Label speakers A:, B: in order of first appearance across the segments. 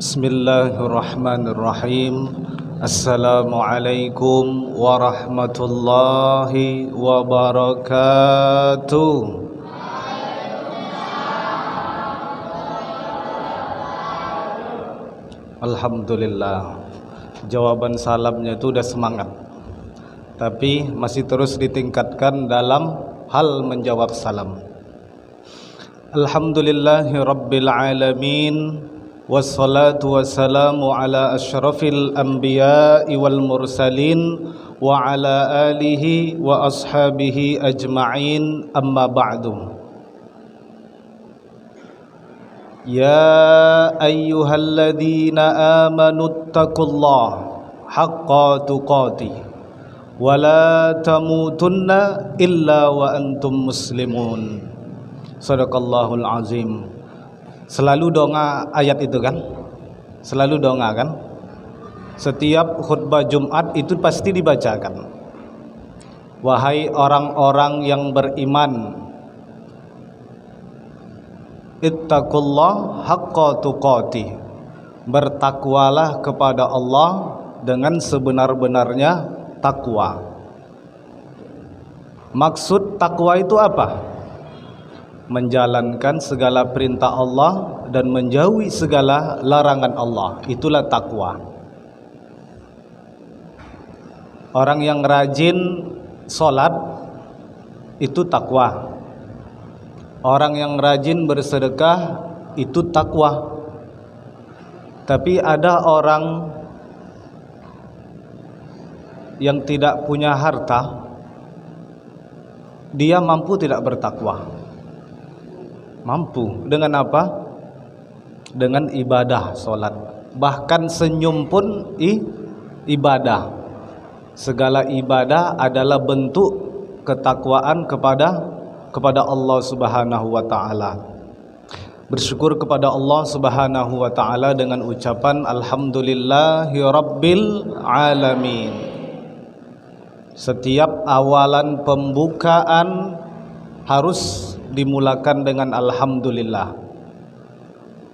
A: Bismillahirrahmanirrahim. Assalamualaikum warahmatullahi wabarakatuh. Alhamdulillah. Jawaban salamnya itu udah semangat, tapi masih terus ditingkatkan dalam hal menjawab salam. Alhamdulillahi rabbil alamin. Wassalatu wassalamu ala asyrafil anbiya'i wal mursalin wa ala alihi wa ashabihi ajma'in, amma ba'du. Ya ayyuhalladzina amanu taqullaha haqqa tuqatih wa la tamutunna illa wa antum muslimun. Sadaqallahul azim. Selalu doa ayat itu kan? Selalu doa kan? Setiap khutbah Jumat itu pasti dibacakan. Wahai orang-orang yang beriman, ittaqullah haqqa tuqatih. Bertakwalah kepada Allah dengan sebenar-benarnya takwa. Maksud takwa itu apa? Menjalankan segala perintah Allah dan menjauhi segala larangan Allah. Itulah takwa. Orang yang rajin sholat itu takwa. Orang yang rajin bersedekah itu takwa. Tapi ada orang yang tidak punya harta, dia mampu tidak bertakwa. Mampu dengan apa? Dengan ibadah sholat. Bahkan senyum pun ibadah. Segala ibadah adalah bentuk ketakwaan kepada Allah Subhanahu wa taala. Bersyukur kepada Allah Subhanahu wa taala dengan ucapan alhamdulillahi rabbil alamin. Setiap awalan pembukaan harus dimulakan dengan alhamdulillah.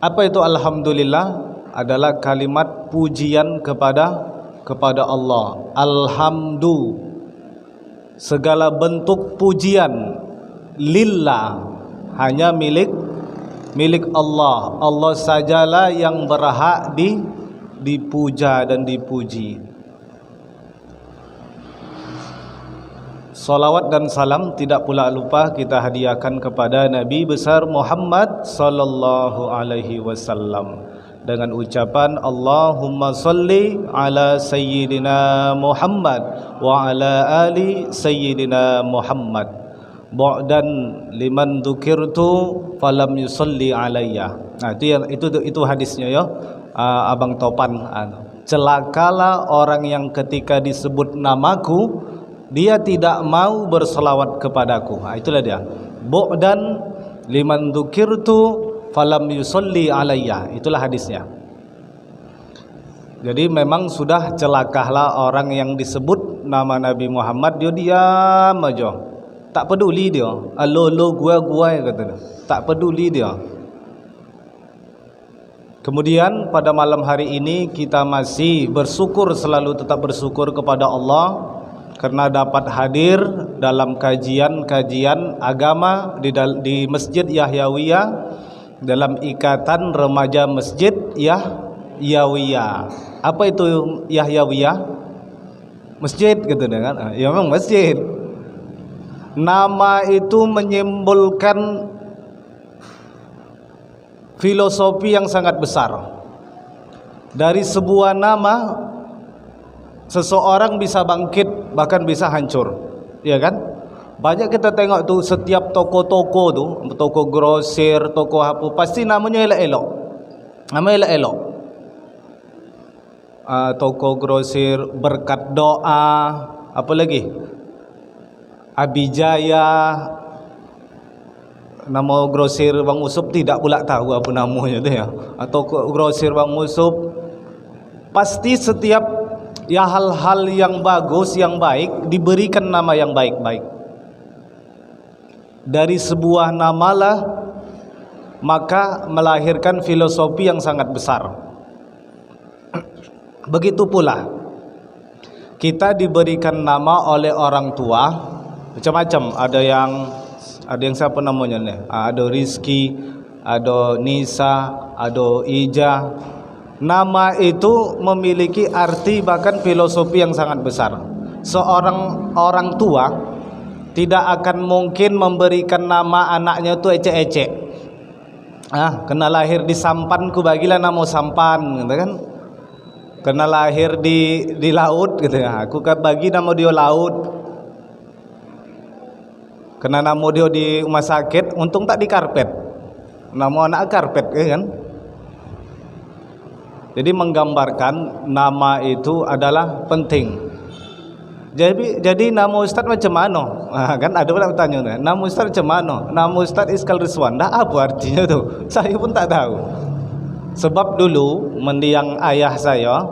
A: Apa itu alhamdulillah? Adalah kalimat pujian kepada Allah. Alhamdu, segala bentuk pujian lillah, hanya milik Allah. Allah sajalah yang berhak dipuja dan dipuji. Salawat dan salam tidak pula lupa kita hadiahkan kepada Nabi besar Muhammad sallallahu alaihi wasallam dengan ucapan Allahumma salli ala sayyidina Muhammad wa ala ali sayyidina Muhammad bu'dan liman dzukirtu falam yusalli alayya. Nah, itu hadisnya ya, Abang Topan. Celakalah orang yang ketika disebut namaku dia tidak mau berselawat kepadaku. Itulah dia. Bu'dan liman dzukirtu falam yusalli alayya. Itulah hadisnya. Jadi memang sudah celakalah orang yang disebut nama Nabi Muhammad, dia diam aja. Tak peduli dia. Lo gua kata dia. Tak peduli dia. Kemudian pada malam hari ini kita masih bersyukur, selalu tetap bersyukur kepada Allah karena dapat hadir dalam kajian-kajian agama di Masjid Yahyawiyah dalam ikatan remaja Masjid Yahyawiyah. Apa itu Yahyawiyah? Masjid gitu kan? Ya memang masjid. Nama itu menyimbolkan filosofi yang sangat besar. Dari sebuah nama seseorang bisa bangkit, bahkan bisa hancur, ya kan? Banyak kita tengok tuh setiap toko-toko tuh, toko grosir, toko apa, pasti namanya elok-elok. Nama elok-elok. Toko grosir Berkat Doa, apa lagi? Abijaya. Nama grosir Bang Usup tidak pula tahu apa namanya tu ya. Atau grosir Bang Usup. Pasti setiap ya hal-hal yang bagus, yang baik diberikan nama yang baik-baik. Dari sebuah namalah maka melahirkan filosofi yang sangat besar. Begitu pula kita diberikan nama oleh orang tua macam-macam. Ada yang siapa namanya nih? Ada Rizki, ada Nisa, ada Ija. Nama itu memiliki arti bahkan filosofi yang sangat besar. Seorang orang tua tidak akan mungkin memberikan nama anaknya itu ecek-ecek. Kena lahir di sampan, ku bagilah nama sampan, gitu kan? Kena lahir di laut, gitu ya. Aku bagi nama dia laut. Kena nama dia di rumah sakit, untung tak di karpet. Nama anak karpet, kan? Jadi menggambarkan nama itu adalah penting. Jadi nama Ustaz macam mana? Kan ada orang bertanya, nama Ustaz macam mana? Nama Ustaz Iskal Riswanda apa artinya tu? Saya pun tak tahu. Sebab dulu mendiang ayah saya,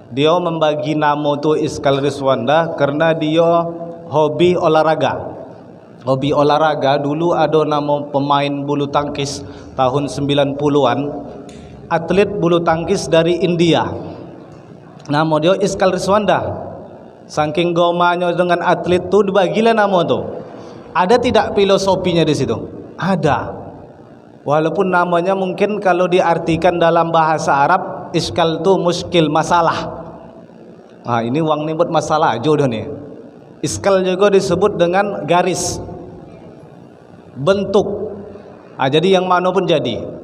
A: dia membagi nama tu Iskal Riswanda karena dia hobi olahraga. Hobi olahraga, dulu ada nama pemain bulu tangkis tahun 90-an, atlet bulu tangkis dari India. Nama dia Iskal Riswanda. Saking gomanya dengan atlet tu dibagilah nama tu. Ada tidak filosofinya di situ? Ada. Walaupun namanya mungkin kalau diartikan dalam bahasa Arab, iskal tu muskil, masalah. Ini wang ni buat masalah jodoh ni. Iskal juga disebut dengan garis, bentuk. Jadi yang mana pun jadi.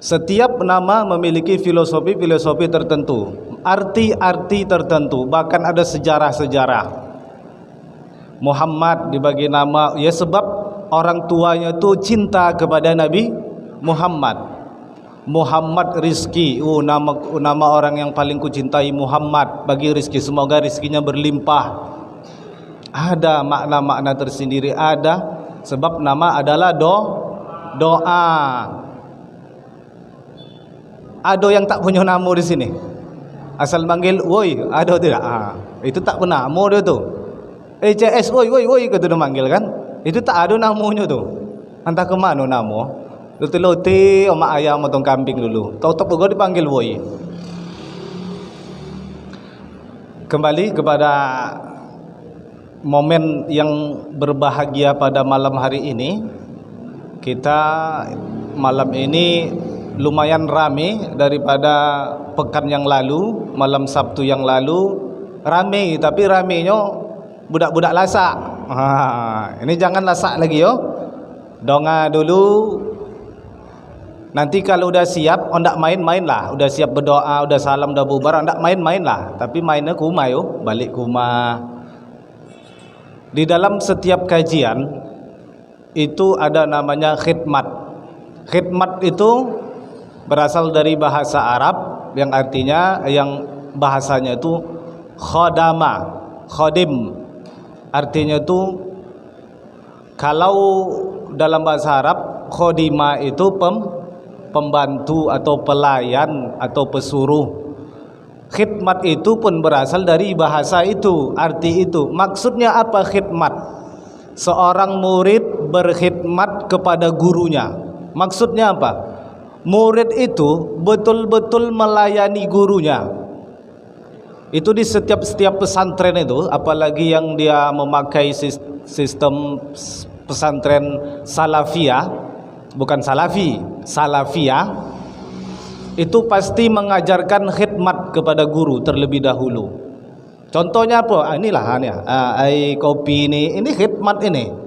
A: Setiap nama memiliki filosofi tertentu, arti-arti tertentu, bahkan ada sejarah-sejarah. Muhammad dibagi nama ya sebab orang tuanya tu cinta kepada Nabi Muhammad. Muhammad Rizki, nama orang yang paling kucintai Muhammad, bagi rizki, semoga rizkinya berlimpah. Ada makna-makna tersendiri, ada sebab nama adalah doa. Ada yang tak punya nama di sini, asal manggil woi, ada tidak? Itu tak pernah nama dia tu. CS woi kata dia manggil kan, itu tak ada namanya tu. Entah ke mana nama. Luti-luti omak ayam atau kambing dulu, tahu-tahu juga dipanggil woi. Kembali kepada momen yang berbahagia pada malam hari ini. Kita malam ini lumayan rame daripada pekan yang lalu, malam Sabtu yang lalu rame, tapi ramenya budak-budak lasak. Ini jangan lasak lagi yo. Donga dulu. Nanti kalau udah siap, ndak main-main lah. Udah siap berdoa, udah salam, udah bubar, ndak main-main lah. Tapi mainnya ke rumah yo, balik ke rumah. Di dalam setiap kajian itu ada namanya khidmat. Khidmat itu berasal dari bahasa Arab yang artinya, yang bahasanya itu khodama, khodim. Artinya itu kalau dalam bahasa Arab khodima itu pembantu atau pelayan atau pesuruh. Khidmat itu pun berasal dari bahasa itu, arti itu. Maksudnya apa khidmat? Seorang murid berkhidmat kepada gurunya. Maksudnya apa? Murid itu betul-betul melayani gurunya. Itu di setiap pesantren itu, apalagi yang dia memakai sistem pesantren salafiyah, bukan salafi, salafiyah, itu pasti mengajarkan khidmat kepada guru terlebih dahulu. Contohnya apa? Inilah kopi ini khidmat ini.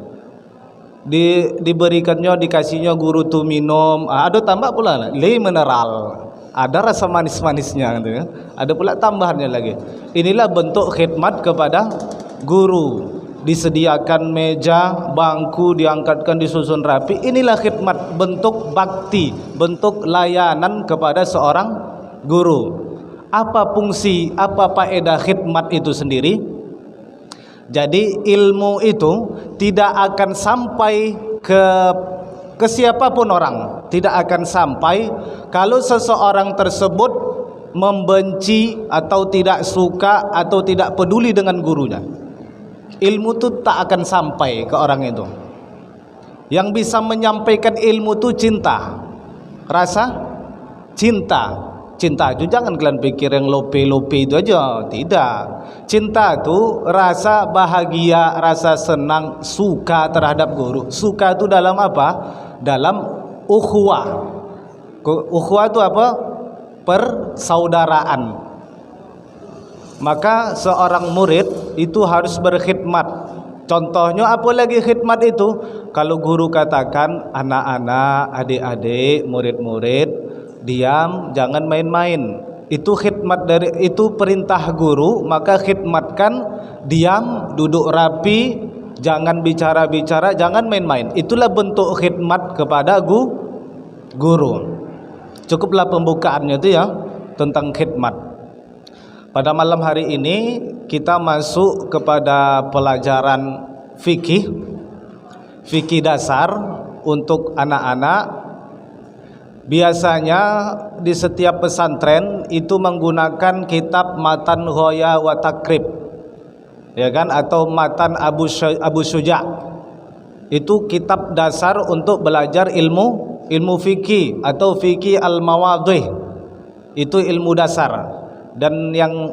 A: Diberikannya, dikasihnya guru tu minum, ada tambah pula le mineral, ada rasa manis-manisnya gitu ya. Ada pula tambahannya lagi. Inilah bentuk khidmat kepada guru. Disediakan meja, bangku diangkatkan, disusun rapi. Inilah khidmat, bentuk bakti, bentuk layanan kepada seorang guru. Apa fungsi, apa faedah khidmat itu sendiri? Jadi ilmu itu tidak akan sampai ke siapapun orang, tidak akan sampai kalau seseorang tersebut membenci atau tidak suka atau tidak peduli dengan gurunya. Ilmu itu tak akan sampai ke orang itu. Yang bisa menyampaikan ilmu itu cinta, rasa cinta. Cinta itu jangan kalian pikir yang lope-lope itu aja, tidak. Cinta itu rasa bahagia, rasa senang, suka terhadap guru. Suka itu dalam apa? Dalam ukhuwah. Ukhuwah itu apa? Persaudaraan. Maka seorang murid itu harus berkhidmat. Contohnya apa lagi khidmat itu? Kalau guru katakan anak-anak, adik-adik, murid-murid, diam, jangan main-main. Itu khidmat dari, itu perintah guru, maka khidmatkan, diam, duduk rapi, jangan bicara-bicara, jangan main-main. Itulah bentuk khidmat kepada guru. Cukuplah pembukaannya itu ya, tentang khidmat. Pada malam hari ini kita masuk kepada pelajaran fikih dasar untuk anak-anak. Biasanya di setiap pesantren itu menggunakan kitab Matan Ghoya wa Takrib, ya kan, atau Matan Abu Syuja'. Itu kitab dasar untuk belajar ilmu fikih atau fikih al-mawadhih. Itu ilmu dasar. Dan yang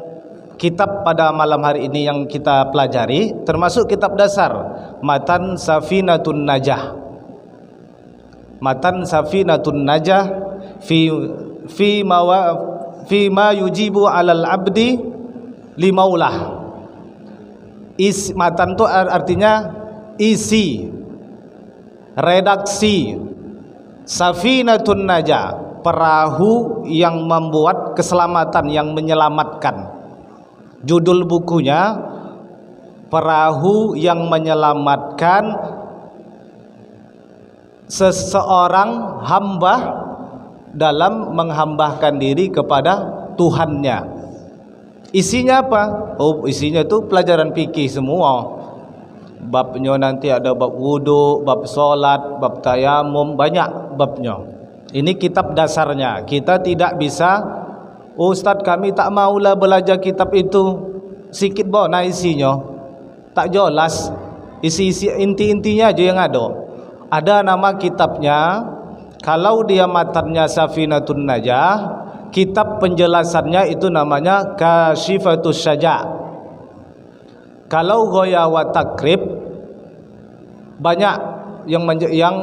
A: kitab pada malam hari ini yang kita pelajari termasuk kitab dasar Matan Safinatun Najah. Matan Safinatun Najah fi ma yujibu 'alal 'abdi limaulah. Matan itu artinya isi, redaksi. Safinatun Najah, perahu yang membuat keselamatan, yang menyelamatkan. Judul bukunya Perahu yang Menyelamatkan Seseorang Hamba dalam Menghambakan Diri kepada Tuhannya. Isinya apa? Oh, isinya itu pelajaran fikih semua. Babnya nanti ada bab wudu, bab solat, bab tayamum, banyak babnya. Ini kitab dasarnya. Kita tidak bisa, oh Ustaz kami tak maulah belajar kitab itu, sikit bona isinya, tak jelas, isi-isi inti-intinya aja yang ada. Ada nama kitabnya. Kalau dia matannya Safinatun Najah, kitab penjelasannya itu namanya Kashifatus Syaja'. Kalau Ghoya wa Takrib, banyak yang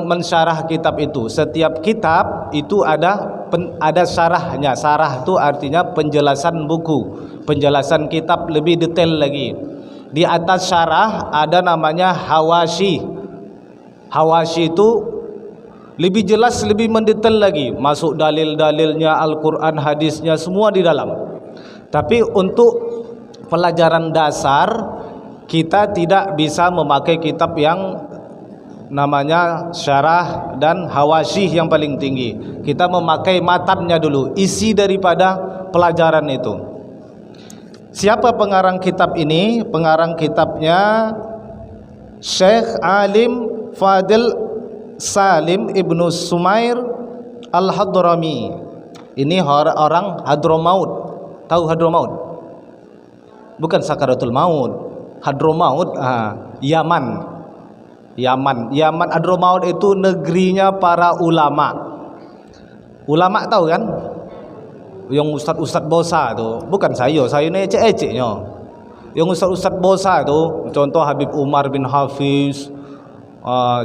A: mensyarah kitab itu. Setiap kitab itu ada syarahnya. Syarah itu artinya penjelasan buku, penjelasan kitab lebih detail lagi. Di atas syarah ada namanya hawashi. Hawashi itu lebih jelas, lebih mendetail lagi, masuk dalil-dalilnya, Al-Quran, hadisnya, semua di dalam. Tapi untuk pelajaran dasar kita tidak bisa memakai kitab yang namanya syarah dan hawasyih yang paling tinggi. Kita memakai matannya dulu, isi daripada pelajaran itu. Siapa pengarang kitab ini? Pengarang kitabnya Syekh Alim Fadil Salim Ibnu Sumair Al-Hadrami. Ini orang Hadramaut. Tahu Hadramaut? Bukan Sakaratul Maut. Hadramaut, Yaman. Yaman Hadramaut itu negerinya para ulama. Ulama tahu kan? Yang ustaz-ustaz bosa itu, bukan saya ini ecek-eceknya. Yang ustaz-ustaz bosa itu, contoh Habib Umar bin Hafiz,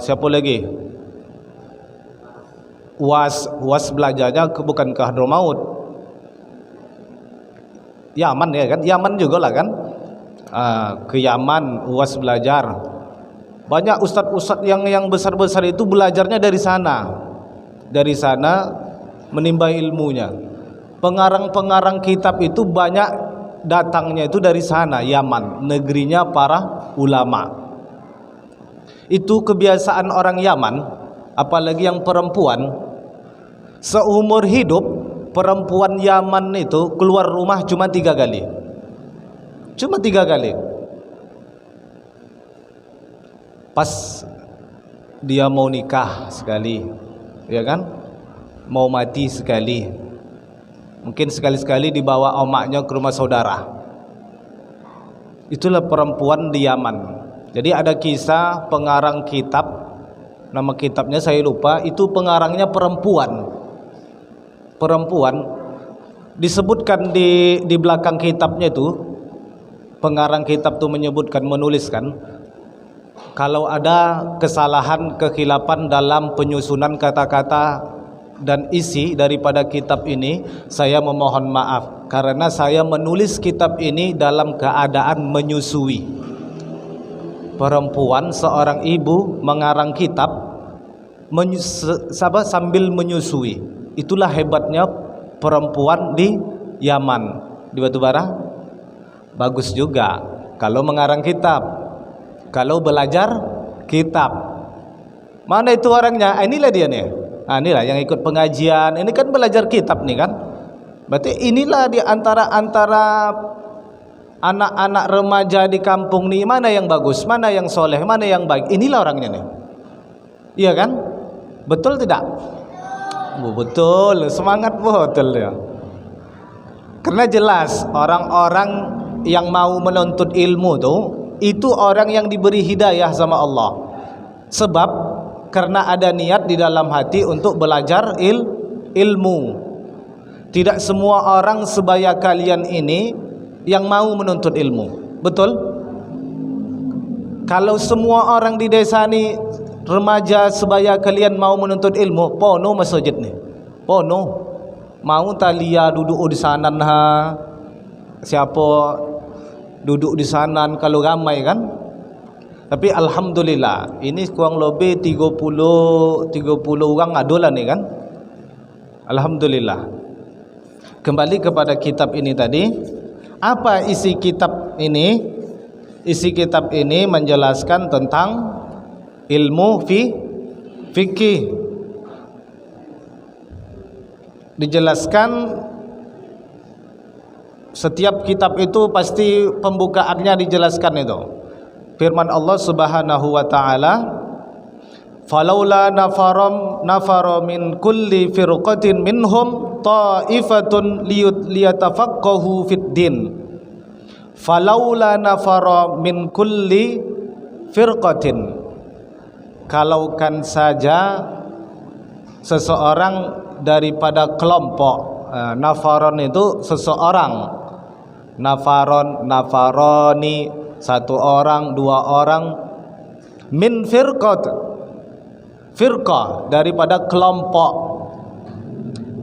A: siapa lagi? UAS belajarnya bukan ke Hadramaut. Yaman ya kan? Yaman juga lah kan? Ke Yaman UAS belajar. Banyak ustadz-ustadz yang besar-besar itu belajarnya dari sana. Dari sana menimba ilmunya. Pengarang-pengarang kitab itu banyak datangnya itu dari sana, Yaman, negerinya para ulama. Itu kebiasaan orang Yaman, apalagi yang perempuan. Seumur hidup perempuan Yaman itu keluar rumah cuma 3 kali. Cuma 3 kali. Pas dia mau nikah sekali, ya kan? Mau mati sekali. Mungkin sekali-sekali dibawa omaknya ke rumah saudara. Itulah perempuan di Yaman. Jadi ada kisah pengarang kitab, nama kitabnya saya lupa, itu pengarangnya perempuan. disebutkan di belakang kitabnya itu, pengarang kitab itu menyebutkan, menuliskan, kalau ada kesalahan, kekhilapan dalam penyusunan kata-kata dan isi daripada kitab ini, saya memohon maaf karena saya menulis kitab ini dalam keadaan menyusui. Perempuan, seorang ibu mengarang kitab sambil menyusui. Itulah hebatnya perempuan di Yaman, di Batubara. Bagus juga kalau mengarang kitab, kalau belajar kitab. Mana itu orangnya? Inilah dia nih. Inilah yang ikut pengajian. Ini kan belajar kitab nih kan. Berarti inilah di antara anak-anak remaja di kampung nih, mana yang bagus, mana yang soleh, mana yang baik. Inilah orangnya nih. Iya kan? Betul tidak? Betul, semangat betul ya. Karena jelas orang-orang yang mau menuntut ilmu tuh, itu orang yang diberi hidayah sama Allah. Sebab karena ada niat di dalam hati untuk belajar ilmu. Tidak semua orang sebaya kalian ini yang mau menuntut ilmu. Betul? Kalau semua orang di desa ini, remaja sebaya kalian mau menuntut ilmu, pono masjid nih. Pono. Mau talia duduk di sana nah. Siapa duduk di sana kalau ramai kan? Tapi alhamdulillah, ini kurang lebih 30 orang adalah nih kan? Alhamdulillah. Kembali kepada kitab ini tadi. Apa isi kitab ini? Isi kitab ini menjelaskan tentang ilmu fikih. Dijelaskan setiap kitab itu pasti pembukaannya dijelaskan itu. Firman Allah Subhanahu wa taala, "Falaula nafara min kulli firqatin minhum ta'ifatun liyatafaqahu fid din." Falaula nafara min kulli firqatin. Kalaukan saja seseorang daripada kelompok, nafaron itu seseorang, nafaroni satu orang, dua orang, min firqah daripada kelompok,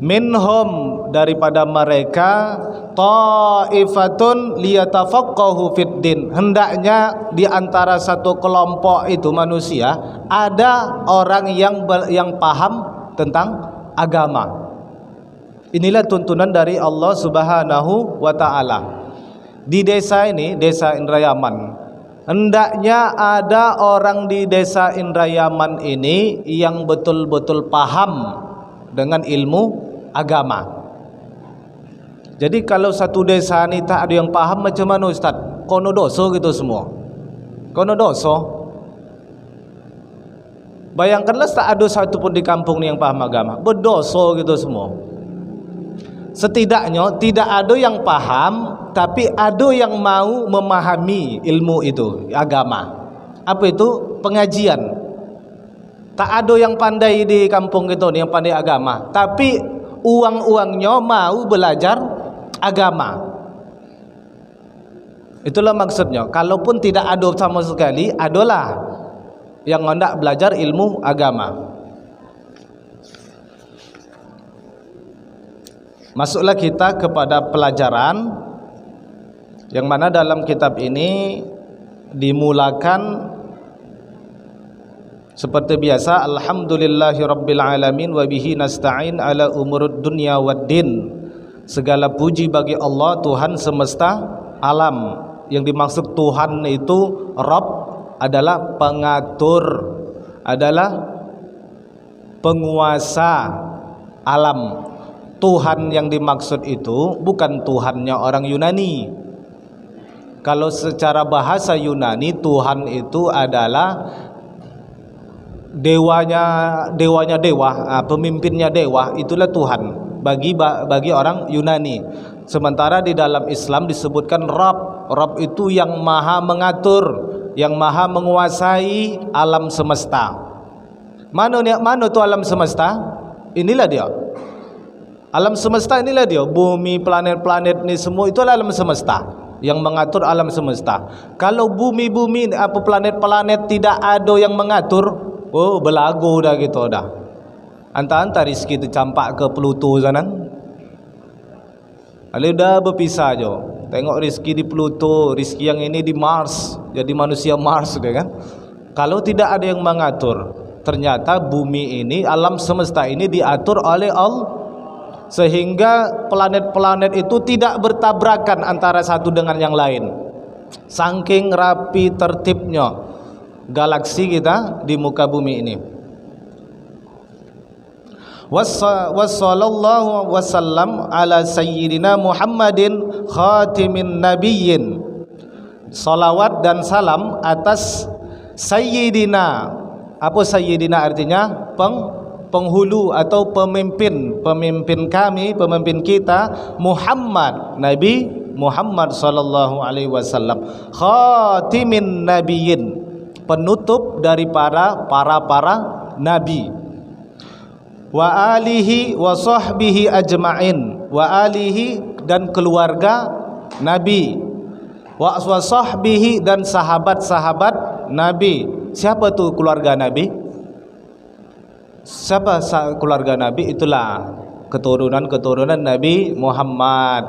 A: minhum daripada mereka, ta'ifatun liyatafaqahu fid din, hendaknya di antara satu kelompok itu manusia ada orang yang paham tentang agama. Inilah tuntunan dari Allah Subhanahu wa taala. Di desa ini, desa Indrayaman, hendaknya ada orang di desa Indrayaman ini yang betul-betul paham dengan ilmu agama. Jadi kalau satu desa ini tak ada yang paham, macam mana Ustaz? Kono doso gitu semua. Kono doso. Bayangkanlah tak ada satu pun di kampung ni yang paham agama, berdosa gitu semua. Setidaknya tidak ada yang paham, tapi ada yang mau memahami ilmu itu, agama. Apa itu? Pengajian. Tak ada yang pandai di kampung itu ni yang pandai agama, tapi uang-uangnya mau belajar agama. Itulah maksudnya. Kalaupun tidak ada sama sekali, adalah yang hendak belajar ilmu agama. Masuklah kita kepada pelajaran yang mana dalam kitab ini dimulakan seperti biasa, alhamdulillahirabbil alamin wa bihi nasta'in ala umurud dunya waddin. Segala puji bagi Allah, Tuhan semesta alam. Yang dimaksud Tuhan itu Rabb, adalah pengatur, adalah penguasa alam. Tuhan yang dimaksud itu bukan Tuhannya orang Yunani. Kalau secara bahasa Yunani, Tuhan itu adalah dewanya dewa, pemimpinnya dewa, itulah Tuhan bagi orang Yunani. Sementara di dalam Islam disebutkan Rabb. Rabb itu yang maha mengatur, yang maha menguasai alam semesta. Mana tuh alam semesta? Inilah dia. Alam semesta inilah dia, bumi, planet-planet ni semua itu adalah alam semesta yang mengatur alam semesta. Kalau bumi-bumi apa planet-planet tidak ada yang mengatur, oh belagu dah gitu dah. Anta-anta rezeki tu campak ke Pluto sana. Lalu dah berpisah je. Tengok rezeki di Pluto, rezeki yang ini di Mars, jadi manusia Mars dia kan. Kalau tidak ada yang mengatur, ternyata bumi ini, alam semesta ini diatur oleh Allah, sehingga planet-planet itu tidak bertabrakan antara satu dengan yang lain. Saking rapi tertibnya galaksi kita di muka bumi ini. Wassallallahu wasallam ala sayyidina Muhammadin khatimin nabiyyin. Salawat dan salam atas sayyidina. Apa sayyidina artinya? Penghulu atau pemimpin kami, pemimpin kita, Muhammad, Nabi Muhammad sallallahu alaihi wasallam, khatimin nabiyyin, penutup dari para nabi, wa alihi wa sahbihi ajma'in, wa alihi dan keluarga nabi, wa sahbihi dan sahabat-sahabat nabi. Siapa tu keluarga nabi? Siapa keluarga Nabi? Itulah keturunan Nabi Muhammad.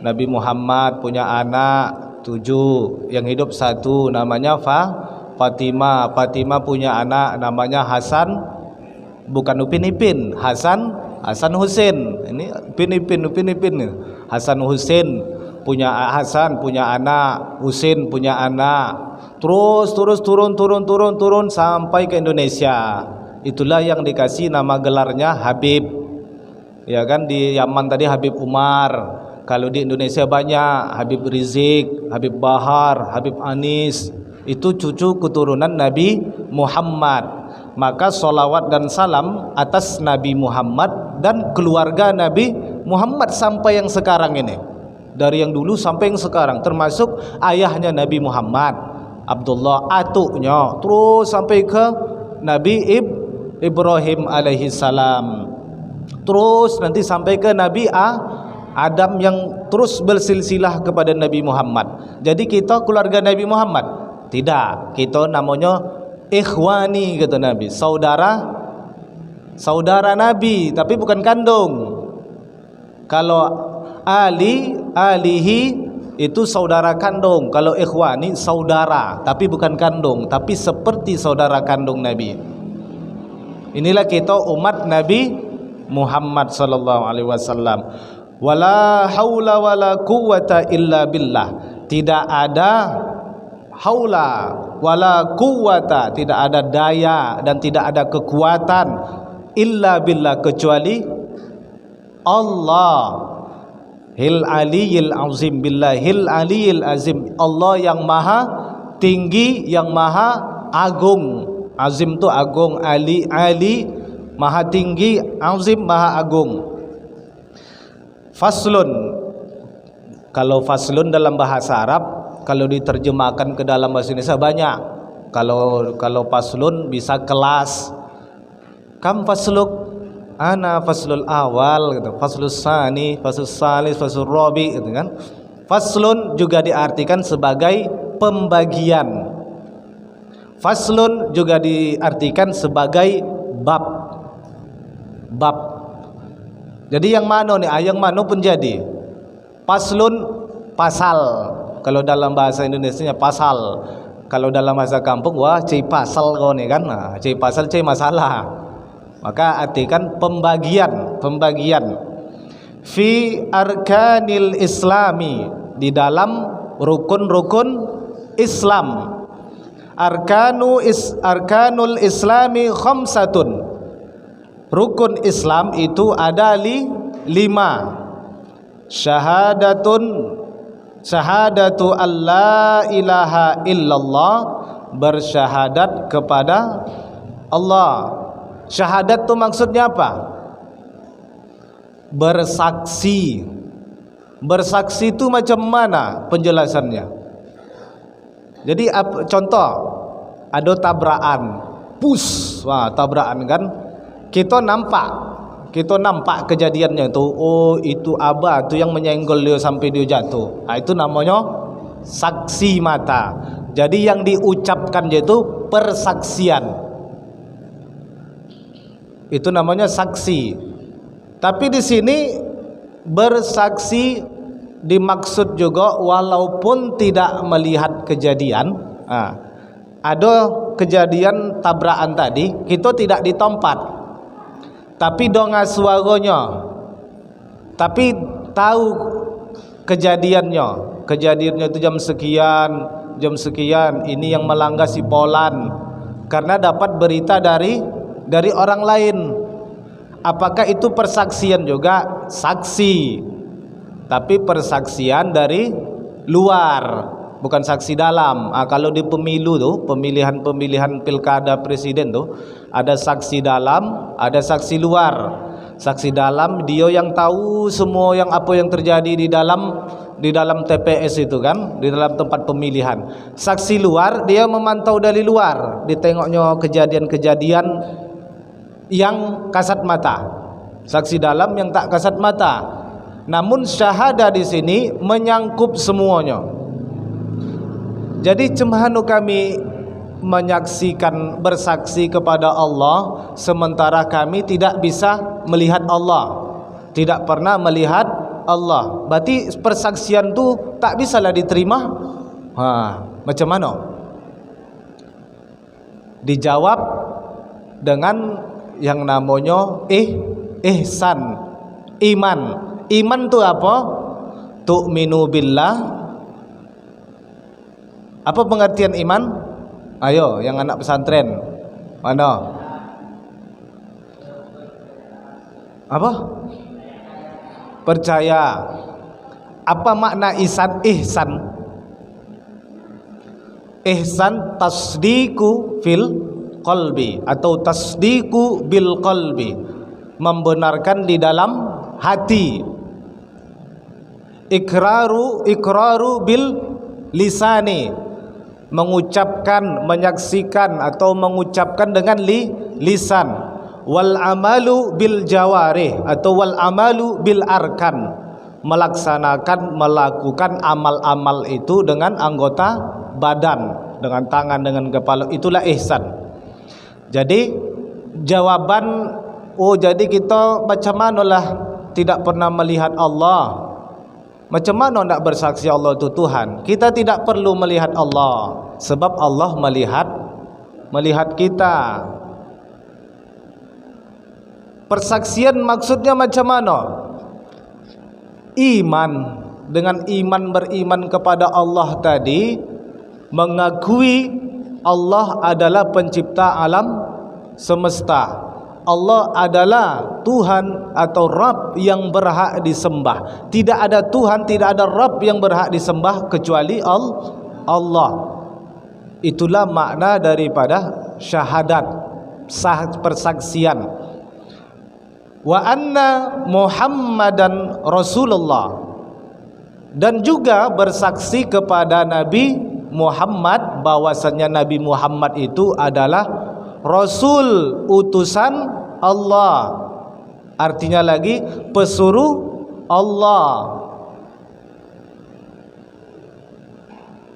A: Nabi Muhammad punya anak 7, yang hidup 1 namanya Fatimah. Fatimah punya anak namanya Hasan, bukan Upin Ipin, Hasan Husain. Ini Upin Ipin. Hasan Husain punya anak, Husain punya anak. Terus turun sampai ke Indonesia. Itulah yang dikasih nama gelarnya Habib. Ya kan, di Yaman tadi Habib Umar. Kalau di Indonesia banyak Habib Rizik, Habib Bahar, Habib Anis. Itu cucu keturunan Nabi Muhammad. Maka salawat dan salam atas Nabi Muhammad dan keluarga Nabi Muhammad sampai yang sekarang ini. Dari yang dulu sampai yang sekarang, termasuk ayahnya Nabi Muhammad, Abdullah, atuknya, terus sampai ke Nabi Ibrahim alaihi salam, terus nanti sampai ke Nabi Adam yang terus bersilsilah kepada Nabi Muhammad. Jadi kita keluarga Nabi Muhammad? Tidak, kita namanya ikhwani kata Nabi, saudara Nabi, tapi bukan kandung. Kalau alihi itu saudara kandung, kalau ikhwani saudara tapi bukan kandung, tapi seperti saudara kandung Nabi. Inilah kita umat Nabi Muhammad sallallahu alaihi wasallam. Wala haula wala quwwata illa billah. Tidak ada haula wala quwwata, tidak ada daya dan tidak ada kekuatan, illa billah, kecuali Allah. Hil aliyil azim, billahil aliyil azim, Allah yang maha tinggi, yang maha agung. Azim tu agung, ali maha tinggi, azim maha agung. Faslun, kalau faslun dalam bahasa Arab, kalau diterjemahkan ke dalam bahasa Indonesia banyak. Kalau faslun bisa kelas. Kam fasluk? Ana faslul awal gitu, faslus sani, faslus salis, faslul rabi gitu kan. Faslun juga diartikan sebagai pembagian. Faslun juga diartikan sebagai bab. Jadi yang mana nih? Yang mana pun jadi. Faslun pasal. Kalau dalam bahasa Indonesia pasal. Kalau dalam bahasa kampung, wah cai pasal kau nih kan. Nah, cai pasal cai masalah. Maka artikan pembagian. Fi arkanil islami, di dalam rukun-rukun Islam. Arkanul islami khamsatun. Rukun Islam itu ada 5. Syahadatu alla ilaha illallah, bersyahadat kepada Allah. Syahadat itu maksudnya apa? Bersaksi. Bersaksi itu macam mana penjelasannya? Jadi contoh, ada tabrakan, tabrakan kan, kita kita nampak kejadiannya itu, oh itu Abah tu yang menyenggol dia sampai dia jatuh. Itu namanya saksi mata. Jadi yang diucapkan dia itu persaksian. Itu namanya saksi. Tapi di sini bersaksi dimaksud juga walaupun tidak melihat kejadian. Ada kejadian tabrakan tadi, kita tidak di tempat, tapi dengar suaranya, tapi tahu kejadiannya. Kejadiannya itu jam sekian, ini yang melanggar si Polan, karena dapat berita dari orang lain. Apakah itu persaksian juga? Saksi, tapi persaksian dari luar, bukan saksi dalam. Kalau di pemilu tuh, pemilihan pilkada presiden tuh, ada saksi dalam, ada saksi luar. Saksi dalam dia yang tahu semua apa yang terjadi di dalam TPS itu kan, di dalam tempat pemilihan. Saksi luar dia memantau dari luar, ditengoknya kejadian-kejadian yang kasat mata. Saksi dalam yang tak kasat mata. Namun syahadah di sini menyangkup semuanya. Jadi cemahanu kami menyaksikan, bersaksi kepada Allah, sementara kami tidak bisa melihat Allah, tidak pernah melihat Allah. Berarti persaksian tu tak bisalah diterima. Macam mana? Dijawab dengan yang namanya ihsan, iman. Iman tu apa? Tu'minu billah. Apa pengertian iman? Ayo, yang anak pesantren. Mana? Apa? Percaya. Apa makna ihsan? Ihsan tasdiku fil qalbi atau tasdiku bil qalbi, membenarkan di dalam hati. Ikraru bil lisani, mengucapkan, menyaksikan atau mengucapkan dengan lisan. Wal amalu bil jawarih atau wal amalu bil arkan, melaksanakan, melakukan amal-amal itu dengan anggota badan, dengan tangan, dengan kepala. Itulah ihsan. Jadi jawaban, jadi kita macam manalah tidak pernah melihat Allah, macam mana nak bersaksi Allah itu Tuhan? Kita tidak perlu melihat Allah, sebab Allah melihat kita. Persaksian maksudnya macam mana? Iman. Dengan iman, beriman kepada Allah tadi, mengakui Allah adalah pencipta alam semesta. Allah adalah Tuhan atau Rabb yang berhak disembah. Tidak ada Tuhan, tidak ada Rabb yang berhak disembah kecuali Allah. Itulah makna daripada syahadat, sah persaksian. Wa anna Muhammadan Rasulullah, dan juga bersaksi kepada Nabi Muhammad bahwasanya Nabi Muhammad itu adalah Rasul, utusan Allah. Artinya lagi pesuruh Allah.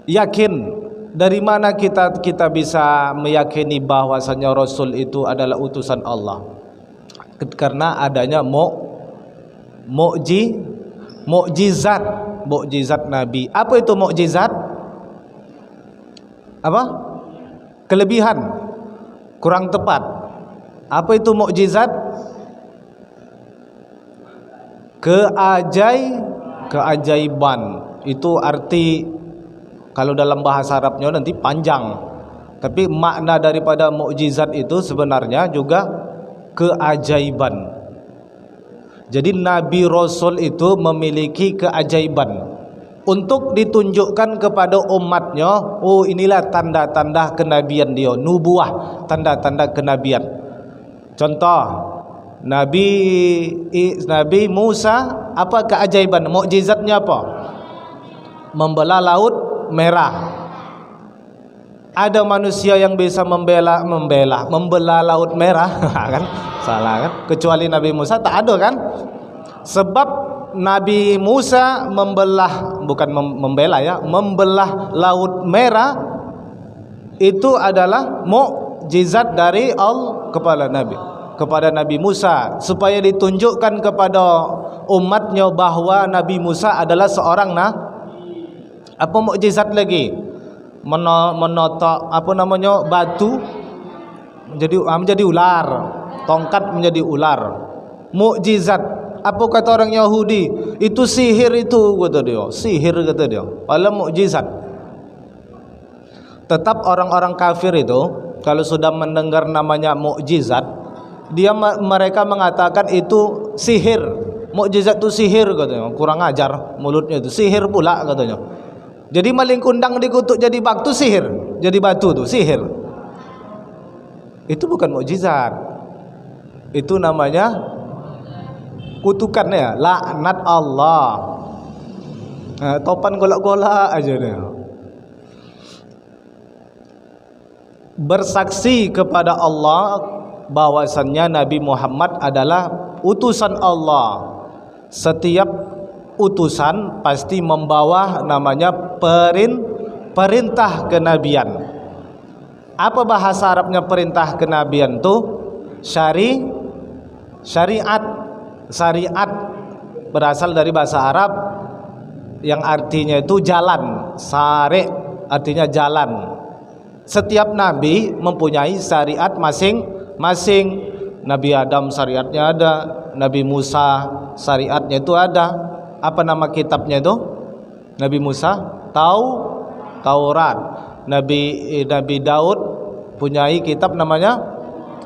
A: Yakin. Dari mana kita bisa meyakini bahwasanya Rasul itu adalah utusan Allah? Karena adanya mukjizat Nabi. Apa itu mukjizat? Apa? Kelebihan. Kurang tepat. Apa itu mukjizat? Keajaiban. Itu arti, kalau dalam bahasa Arabnya nanti panjang. Tapi makna daripada mukjizat itu sebenarnya juga keajaiban. Jadi Nabi Rasul itu memiliki keajaiban untuk ditunjukkan kepada umatnya. Oh, inilah tanda-tanda kenabian dia, nubuah, tanda-tanda kenabian. Contoh Nabi Musa, apa keajaiban, mukjizatnya apa? Membelah laut merah. ada manusia yang bisa membelah Laut Merah kan? Salah kan? Kecuali Nabi Musa tak ada kan? Sebab Nabi Musa membelah, bukan membela ya, membelah Laut Merah itu adalah mukjizat dari Allah kepada Nabi Musa, supaya ditunjukkan kepada umatnya bahwa Nabi Musa adalah seorang apa mukjizat lagi? Menotok apa namanya, batu menjadi ular, tongkat menjadi ular. Mukjizat. Apa kata orang Yahudi? Itu sihir itu, kata dia. Sihir kata dia. Padahal mukjizat. Tetap orang-orang kafir itu kalau sudah mendengar namanya mukjizat, mereka mengatakan itu sihir. Mukjizat itu sihir katanya. Kurang ajar mulutnya itu. Sihir pula katanya. Jadi maling kundang dikutuk jadi batu sihir, jadi batu tuh sihir. Itu bukan mukjizat. Itu namanya kutukan ya, laknat Allah. Topan golak-golak aja dia. Bersaksi kepada Allah bahwasannya Nabi Muhammad adalah utusan Allah. Setiap utusan pasti membawa namanya perintah kenabian. Apa bahasa Arabnya perintah kenabian tuh? Syariat. Syariat berasal dari bahasa Arab yang artinya itu jalan. Syari' artinya jalan. Setiap nabi mempunyai syariat masing-masing. Nabi Adam syariatnya ada, Nabi Musa syariatnya itu ada. Apa nama kitabnya itu? Nabi Musa Taurat. Nabi Daud punyai kitab namanya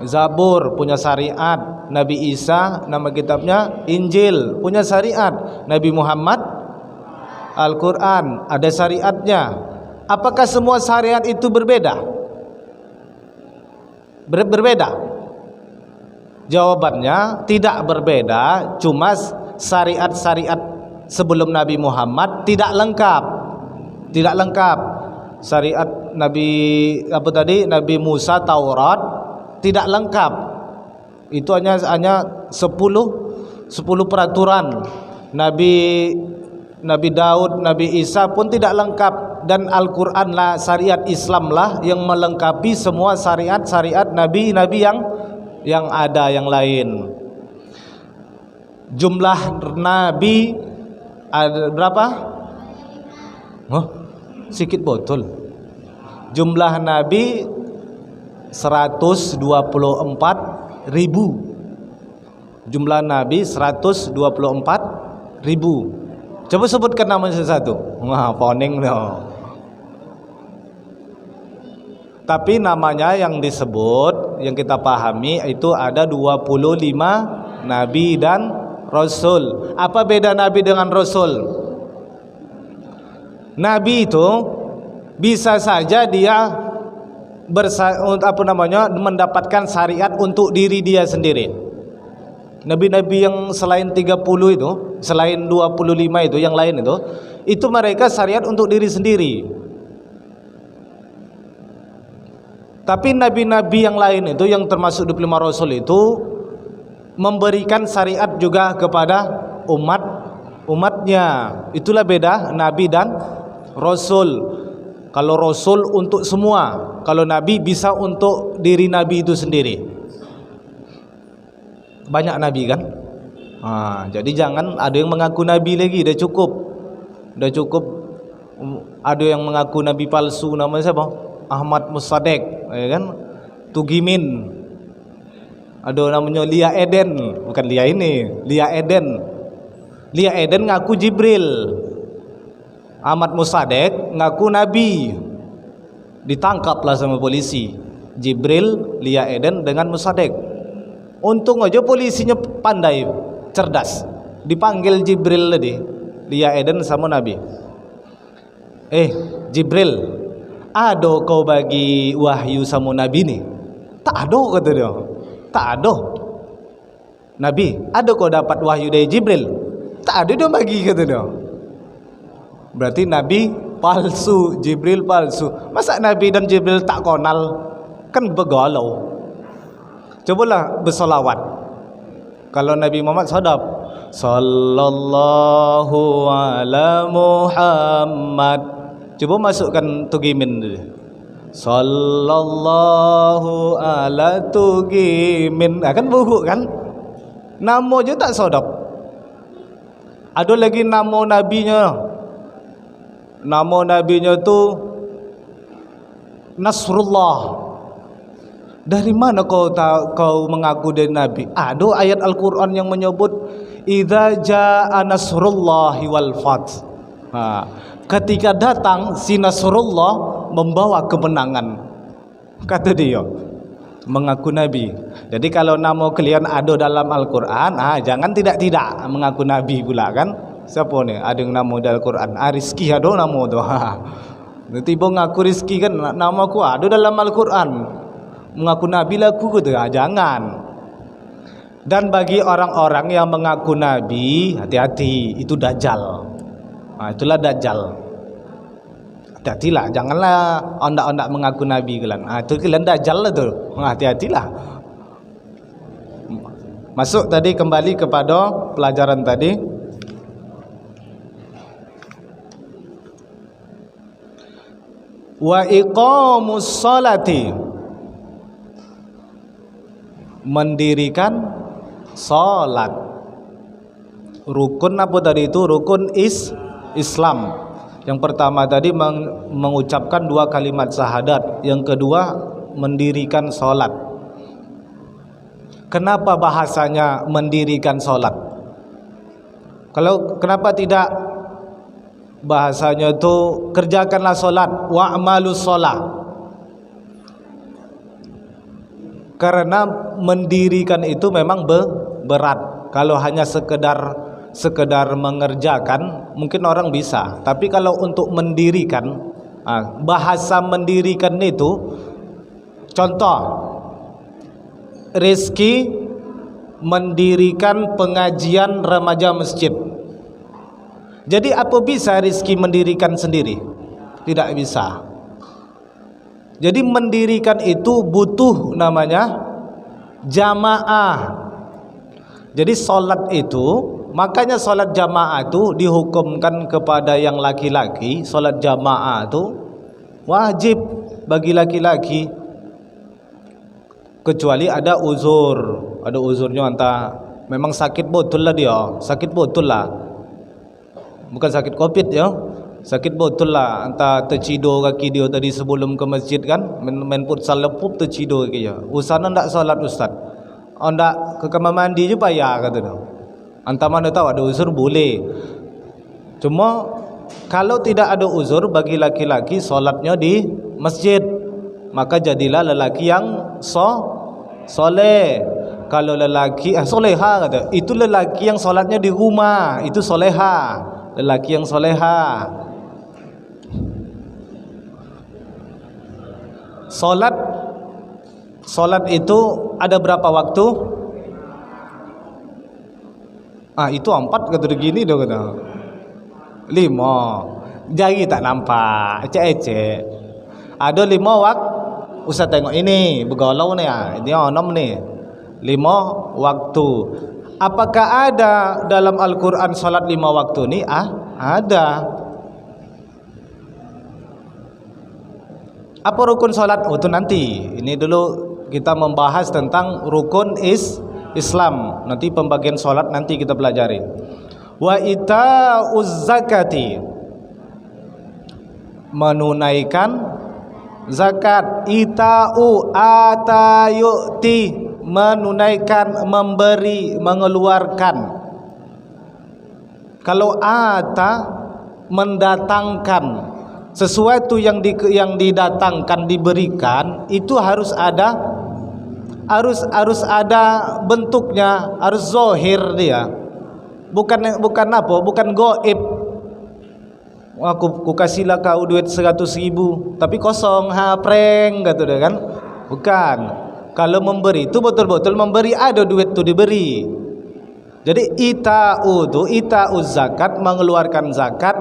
A: Zabur, punya syariat. Nabi Isa nama kitabnya Injil, punya syariat. Nabi Muhammad Al-Quran, ada syariatnya. Apakah semua syariat itu berbeda? Berbeda? Jawabannya tidak berbeda, cuma syariat-syariat sebelum Nabi Muhammad tidak lengkap. Syariat Nabi Musa Taurat tidak lengkap. Itu hanya 10 peraturan. Nabi Daud, Nabi Isa pun tidak lengkap, dan Al-Qur'an lah, syariat Islam lah yang melengkapi semua syariat nabi-nabi yang ada yang lain. Jumlah nabi ada berapa? Sikit botol. Jumlah nabi 124.000. Jumlah nabi 124.000. Coba sebutkan nama satu. Poning loh. Tapi namanya yang disebut, yang kita pahami itu ada 25 nabi dan Rasul. Apa beda Nabi dengan Rasul? Nabi itu bisa saja dia mendapatkan syariat untuk diri dia sendiri. Nabi-nabi yang selain 30 itu, selain 25 itu, yang lain itu mereka syariat untuk diri sendiri. Tapi nabi-nabi yang lain itu, yang termasuk 25 Rasul itu, memberikan syariat juga kepada umatnya. Itulah beda Nabi dan Rasul. Kalau Rasul untuk semua, kalau Nabi bisa untuk diri Nabi itu sendiri. Banyak Nabi kan? Jadi jangan ada yang mengaku Nabi lagi, dah cukup. Ada yang mengaku Nabi palsu, namanya siapa? Ahmad Musaddiq, ya kan? Tugimin. Ada namanya Lia Eden, bukan Lia ini, Lia Eden. Lia Eden ngaku Jibril. Ahmad Musaddiq ngaku Nabi. Ditangkaplah sama polisi. Jibril, Lia Eden dengan Musaddiq. Untung aja polisinya pandai, cerdas. Dipanggil Jibril tadi, Lia Eden sama Nabi. Jibril, ada kau bagi wahyu sama Nabi nih? Tak ada, kata dia. Tak ada. Nabi, ada kau dapat wahyu dari Jibril? Tak ada dia bagi, kata dia. Berarti Nabi palsu, Jibril palsu. Masa Nabi dan Jibril tak kenal? Kan begalau. Cobalah bersolawat. Kalau Nabi Muhammad sadap, sallallahu ala Muhammad. Coba masukkan tugimin dulu. Sallallahu ala tugimin. Kan buruk kan? Nama je tak sadap. Ada lagi nama nabinya. Nama nabinya tu Nasrullah. Dari mana kau mengaku dia nabi? Ada ayat Al-Quran yang menyebut idza jaa nasrullahi wal fath. Ketika datang si Nasrullah membawa kemenangan. Kata dia mengaku nabi. Jadi kalau nama kalian ada dalam Al-Quran, jangan tidak mengaku nabi pula kan. Siapa ni ada yang nama dalam Al-Quran? Rizki ada nama tu. Tiba ngaku Rizki kan nama aku ada dalam Al-Quran. Mengaku nabi lah aku tu. Jangan. Dan bagi orang-orang yang mengaku nabi, hati-hati, itu dajjal. Itulah dajjal. Hati-hatilah, janganlah ondak-ondak mengaku nabi kalian. Itu kalian dajjal lah tu. Hati-hatilah. Masuk tadi, kembali kepada pelajaran tadi. Wa iqamus salati, mendirikan salat. Rukun apa tadi itu? Rukun Islam. Yang pertama tadi mengucapkan 2 kalimat syahadat. Yang kedua mendirikan salat. Kenapa bahasanya mendirikan salat? Kenapa tidak bahasanya itu kerjakanlah salat, wa'malus shalah? Karena mendirikan itu memang berat. Kalau hanya sekedar mengerjakan mungkin orang bisa, tapi kalau untuk mendirikan, bahasa mendirikan itu, contoh Rizki mendirikan pengajian remaja masjid. Jadi apa bisa Rizki mendirikan sendiri? Tidak bisa. Jadi mendirikan itu butuh namanya jamaah. Jadi solat itu, makanya solat jamaah itu dihukumkan kepada yang laki-laki. Solat jamaah itu wajib bagi laki-laki, kecuali ada uzur. Ada uzurnya, entah memang sakit betul lah dia, sakit betul lah, bukan sakit covid ya, sakit betul lah. Entah terciduk kaki dia tadi sebelum ke masjid kan, main futsal lepup terciduk kaki dia. Usana ndak solat ustaz, ndak ke kamar mandi je payah kata dia. Entah mana tahu ada uzur boleh. Cuma kalau tidak ada uzur bagi laki-laki solatnya di masjid, maka jadilah lelaki yang soleh. Kalau lelaki soleha kata, itu lelaki yang solatnya di rumah, itu soleha, lelaki yang soleha. Solat itu ada berapa waktu? Itu 4 kata begini dah kata. 5. Jari tak nampak, ecek-ecek. Ada 5 waktu. Ustaz tengok ini bergalau ni, dia 6 ni. 5 waktu. Apakah ada dalam Al-Quran salat 5 waktu ni? Ada. Apa rukun salat? Itu nanti. Ini dulu kita membahas tentang rukun Islam. Nanti pembagian salat nanti kita pelajari. Wa ita'uz zakati, menunaikan zakat. Ita'u atayu'ti, menunaikan, memberi, mengeluarkan. Kalau ata, mendatangkan sesuatu yang didatangkan, diberikan, itu harus ada bentuknya, harus zahir dia. Bukan apa? Bukan gaib. Aku kasihlah kau duit 100.000 tapi kosong, prank kata dia kan. Bukan. Kalau memberi itu betul-betul memberi, ada duit tu diberi. Jadi ita'u zakat, mengeluarkan zakat.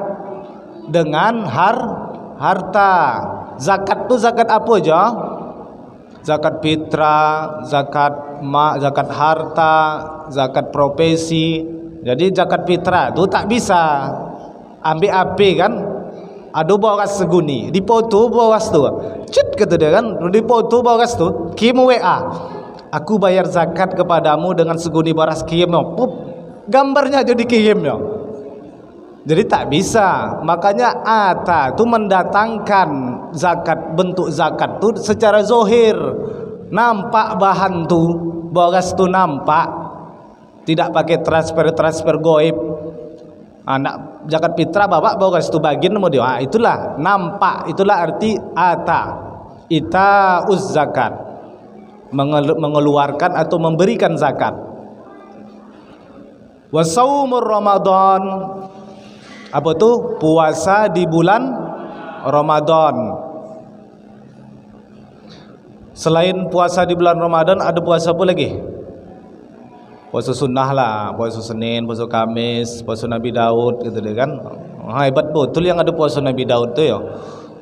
A: dengan harta. Zakat tu zakat apa aja? Zakat fitrah, zakat harta, zakat profesi. Jadi zakat fitrah tu tak bisa ambil api kan, ada bawas seguni dipoto bawas tu cet kata dia kan, dipoto bawas tu kim WA, aku bayar zakat kepadamu dengan seguni baras kim, pup gambarnya jadi kirimnya. Jadi tak bisa. Makanya ata tu mendatangkan zakat, bentuk zakat tu secara zohir, nampak bahan tu, baras tu nampak, tidak pakai transfer goib. Anak zakat fitrah bawa bagas tu bagian mau dia. Itulah nampak, itulah arti ata. Ita uz zakat, mengeluarkan atau memberikan zakat. Wa saumur Ramadan, apa tu? Puasa di bulan Ramadan. Selain puasa di bulan Ramadan, ada puasa apa lagi? Puasa sunnah lah, puasa Senin, puasa Kamis, puasa Nabi Daud gitu deh kan. Hebat betul yang ada puasa Nabi Daud tu ya.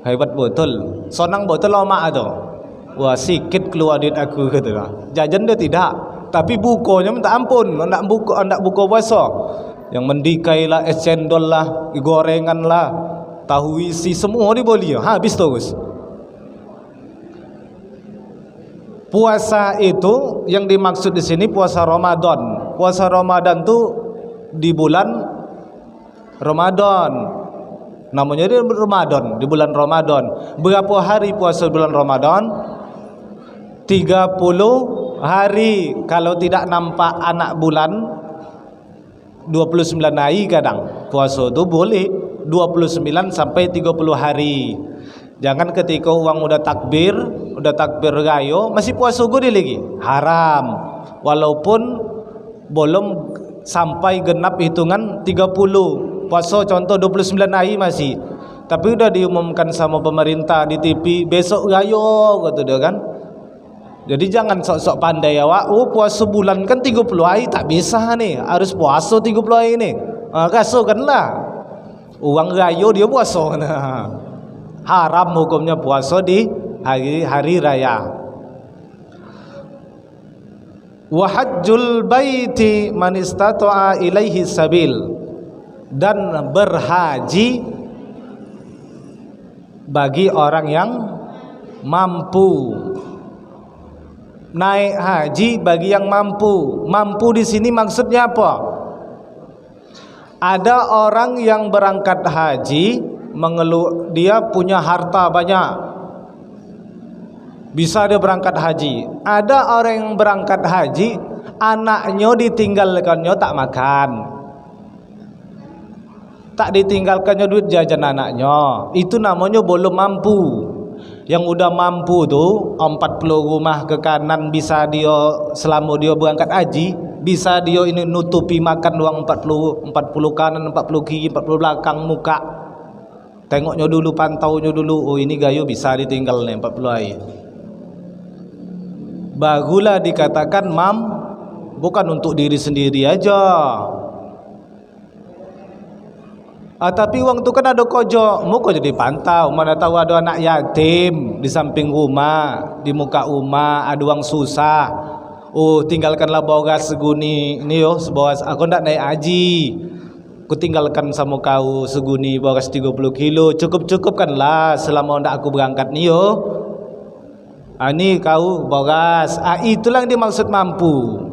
A: Hebat betul. Sonang betul lama tu. Wah sikit keluar duit aku gitu lah. Jajan dia tidak, tapi bukonya minta ampun, nak buka puasa. Yang mendikai lah, es cendol lah, gorengan lah, tahu isi semua dibeli. Habis tu Gus. Puasa itu yang dimaksud di sini puasa Ramadan. Puasa Ramadan tu di bulan Ramadan. Namanya dia Ramadan, di bulan Ramadan. Berapa hari puasa bulan Ramadan? 30 hari. Kalau tidak nampak anak bulan 29 hari kadang. Puasa tu boleh 29 sampai 30 hari. Jangan ketika uang udah takbir gayo masih puasa gede lagi, haram. Walaupun belum sampai genap hitungan 30 puasa, contoh 29 hari masih, tapi udah diumumkan sama pemerintah di TV besok gayo gitu dia kan. Jadi jangan sok-sok pandai awak, oh puasa bulan kan 30 hari tak bisa nih, harus puasa 30 hari nih. Kasukanlah uang gayo dia puasa. Haram hukumnya puasa di hari raya. Wa hajjul baiti man istata'a ilaihi sabil, dan berhaji bagi orang yang mampu. Naik haji bagi yang mampu. Mampu di sini maksudnya apa? Ada orang yang berangkat haji mengeluh, dia punya harta banyak, bisa dia berangkat haji. Ada orang yang berangkat haji, anaknya ditinggalkannya tak makan, tak ditinggalkannya duit jajan anaknya. Itu namanya belum mampu. Yang udah mampu tuh 40 rumah ke kanan bisa dia selama dia berangkat haji, bisa dia ini nutupi makan uang 40 kanan, 40 kiri, 40 belakang muka. Tengoknya dulu, pantaunya dulu, oh ini gayo bisa ditinggal nih 40 hari. Barulah dikatakan bukan untuk diri sendiri aja. Tapi uang tu kan ada kojo, mau kok jadi pantau. Mana tahu ada anak yatim di samping rumah, di muka rumah ada uang susah. Oh tinggalkanlah bogas seguni ini yo, sebawas aku ndak naik haji. Aku tinggalkan sama kau seguni bogas 30 kilo, cukup-cukupkanlah selama ndak aku berangkat nih yo. Ini kau bogas. Itulah yang dimaksud mampu.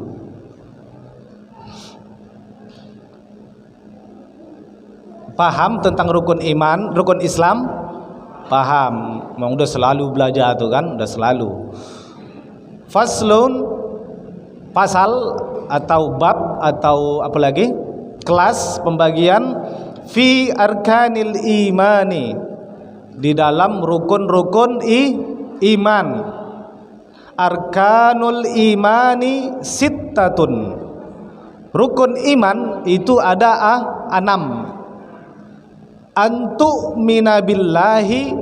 A: Paham tentang rukun iman, rukun Islam? Paham. Memang udah selalu belajar tuh kan, udah selalu. Faslun, pasal atau bab atau apa lagi? Kelas pembagian fi arkanil imani, di dalam rukun-rukun iman. Arkanul imani sittatun. Rukun iman itu ada 6. Antu minabillahi,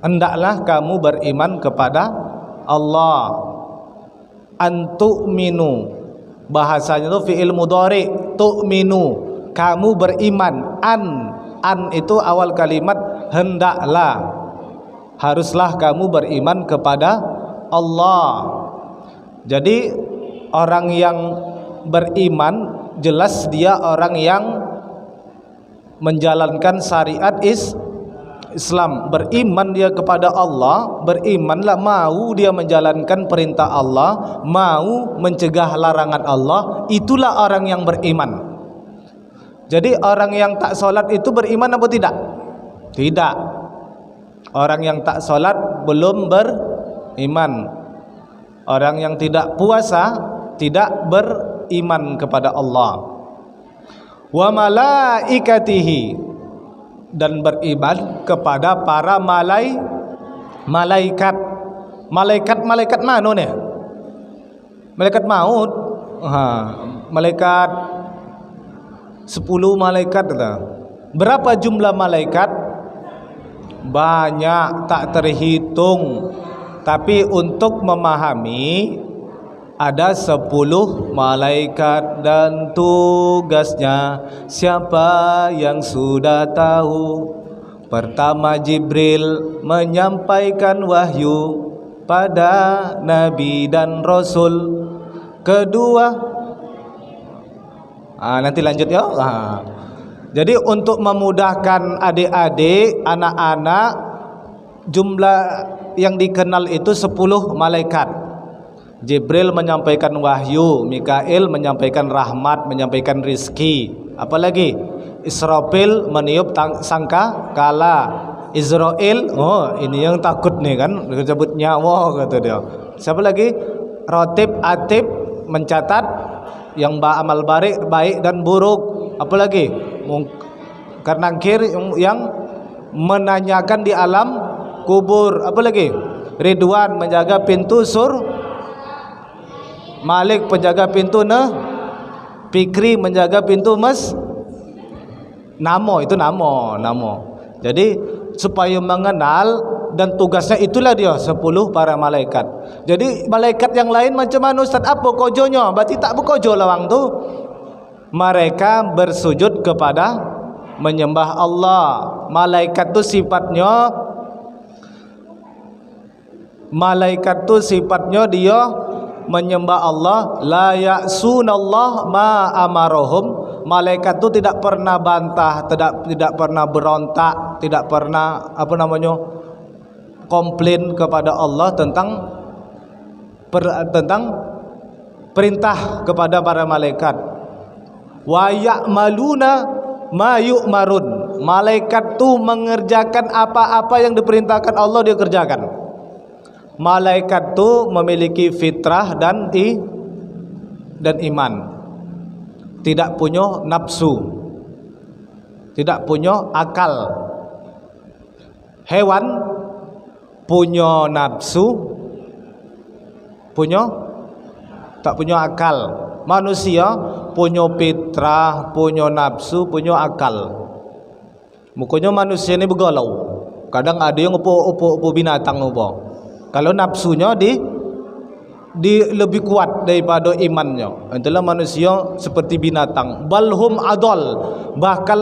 A: hendaklah kamu beriman kepada Allah. Antu minu, bahasanya itu fi'il mudhari, tu'minu, kamu beriman. An An itu awal kalimat hendaklah. Haruslah kamu beriman kepada Allah. Jadi orang yang beriman jelas dia orang yang menjalankan syariat Islam. Beriman dia kepada Allah, berimanlah, mau dia menjalankan perintah Allah, mau mencegah larangan Allah, itulah orang yang beriman. Jadi orang yang tak solat itu beriman apa tidak? Tidak. Orang yang tak solat belum beriman. Orang yang tidak puasa tidak beriman kepada Allah. Wa malaikatihi, dan beriman kepada para malaikat. Malaikat mana nih? Malaikat maut. Malaikat 10 malaikat. Berapa jumlah malaikat? Banyak, tak terhitung. Tapi untuk memahami, ada 10 malaikat dan tugasnya siapa yang sudah tahu? Pertama, Jibril menyampaikan wahyu pada Nabi dan Rasul. Kedua, nanti lanjut ya. Jadi untuk memudahkan adik-adik, anak-anak, jumlah yang dikenal itu 10 malaikat. Jibril menyampaikan wahyu, Mikail menyampaikan rahmat, menyampaikan rizki. Apalagi Israfil meniup sangka kala. Israel, oh ini yang takut nih kan, disebut nyawa kata dia. Siapa lagi? Rotib, Atib mencatat yang amal baik dan buruk. Apalagi? Karnangkir yang menanyakan di alam kubur. Apalagi? Ridwan menjaga pintu Malik penjaga pintu Fikri menjaga pintu Namo, itu Namo. Jadi supaya mengenal, dan tugasnya itulah dia 10 para malaikat. Jadi malaikat yang lain macam mana Ustaz? Apa kojonya? Berarti tak berkojo lawang tu. Mereka bersujud kepada menyembah Allah. Malaikat tu sifatnya dia menyembah Allah. La ya'sunallah ma amarahum. Malaikat itu tidak pernah bantah, tidak pernah berontak, tidak pernah komplain kepada Allah tentang perintah kepada para malaikat. Wa ya'maluna ma yu'marun. Malaikat itu mengerjakan apa-apa yang diperintahkan Allah, dia kerjakan. Malaikat itu memiliki fitrah dan iman. Tidak punya nafsu, tidak punya akal. Hewan punya nafsu, tak punya akal. Manusia punya fitrah, punya nafsu, punya akal. Mukanya manusia ini bergalau. Kadang ada yang upo binatang upo. Kalau nafsunya di lebih kuat daripada imannya, itulah manusia seperti binatang. Balhum adol, bahkan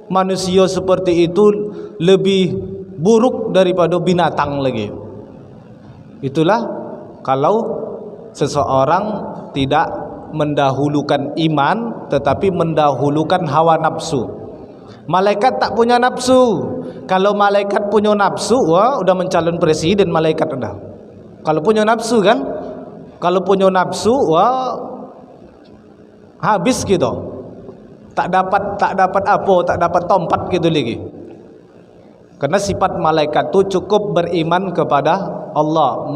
A: manusia seperti itu lebih buruk daripada binatang lagi. Itulah kalau seseorang tidak mendahulukan iman tetapi mendahulukan hawa nafsu. Malaikat tak punya nafsu. Kalau malaikat punya nafsu, wah udah mencalon presiden malaikat udah. Kalau punya nafsu kan, kalau punya nafsu, wah habis gitu. Tak dapat apa, tak dapat tompat gitu lagi. Karena sifat malaikat itu cukup beriman kepada Allah,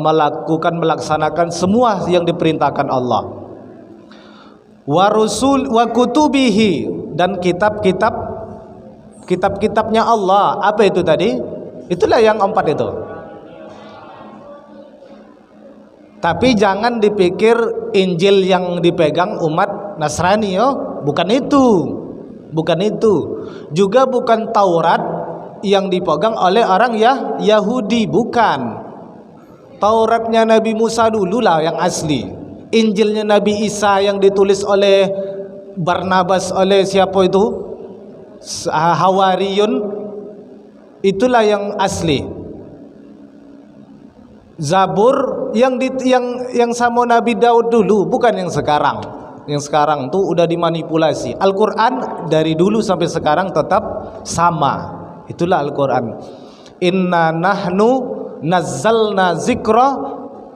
A: melaksanakan semua yang diperintahkan Allah. Wa rusul wa kutubihi, dan kitab-kitabnya Allah. Apa itu tadi? Itulah yang 4 itu. Tapi jangan dipikir Injil yang dipegang umat Nasrani, bukan itu. Juga bukan Taurat yang dipegang oleh orang Yahudi, bukan. Tauratnya Nabi Musa dululah yang asli. Injilnya Nabi Isa yang ditulis oleh Barnabas, oleh siapa itu? Hawariyun itulah yang asli. Zabur yang sama Nabi Daud dulu, bukan yang sekarang. Yang sekarang tuh udah dimanipulasi. Al-Quran dari dulu sampai sekarang tetap sama. Itulah Al-Quran. Inna nahnu nazzalna zikra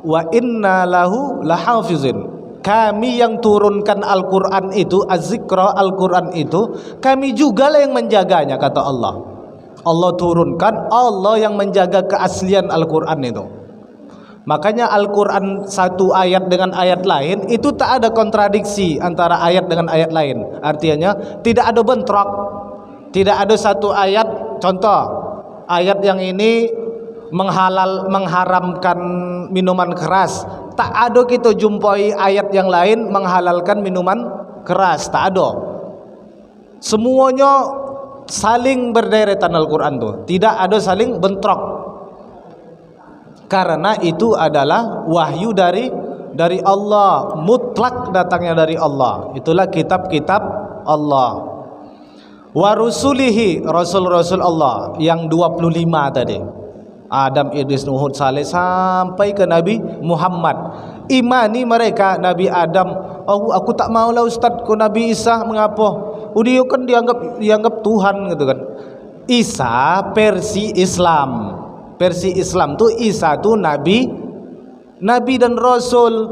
A: wa inna lahu lahafizin. Kami yang turunkan Al-Quran itu, az-zikra, Al-Quran itu, kami juga lah yang menjaganya, kata Allah. Allah turunkan, Allah yang menjaga keaslian Al-Quran itu. Makanya Al-Quran satu ayat dengan ayat lain itu tak ada kontradiksi antara ayat dengan ayat lain. Artinya tidak ada bentrok. Tidak ada satu ayat, contoh ayat yang ini mengharamkan minuman keras, tak ada kita jumpai ayat yang lain menghalalkan minuman keras, tak ada. Semuanya saling berderetan Al-Quran tuh, tidak ada saling bentrok. Karena itu adalah wahyu dari Allah, mutlak datangnya dari Allah. Itulah kitab-kitab Allah. Wa rusulihi, rasul-rasul Allah yang 25 tadi. Adam, Idris, Nuh, Saleh sampai ke Nabi Muhammad. Imani mereka Nabi Adam. Oh, aku tak maulah ustaz ku Nabi Isa, mengapa? Dia kan dianggap Tuhan gitu kan. Isa versi Islam. Versi Islam tuh Isa tuh nabi dan rasul.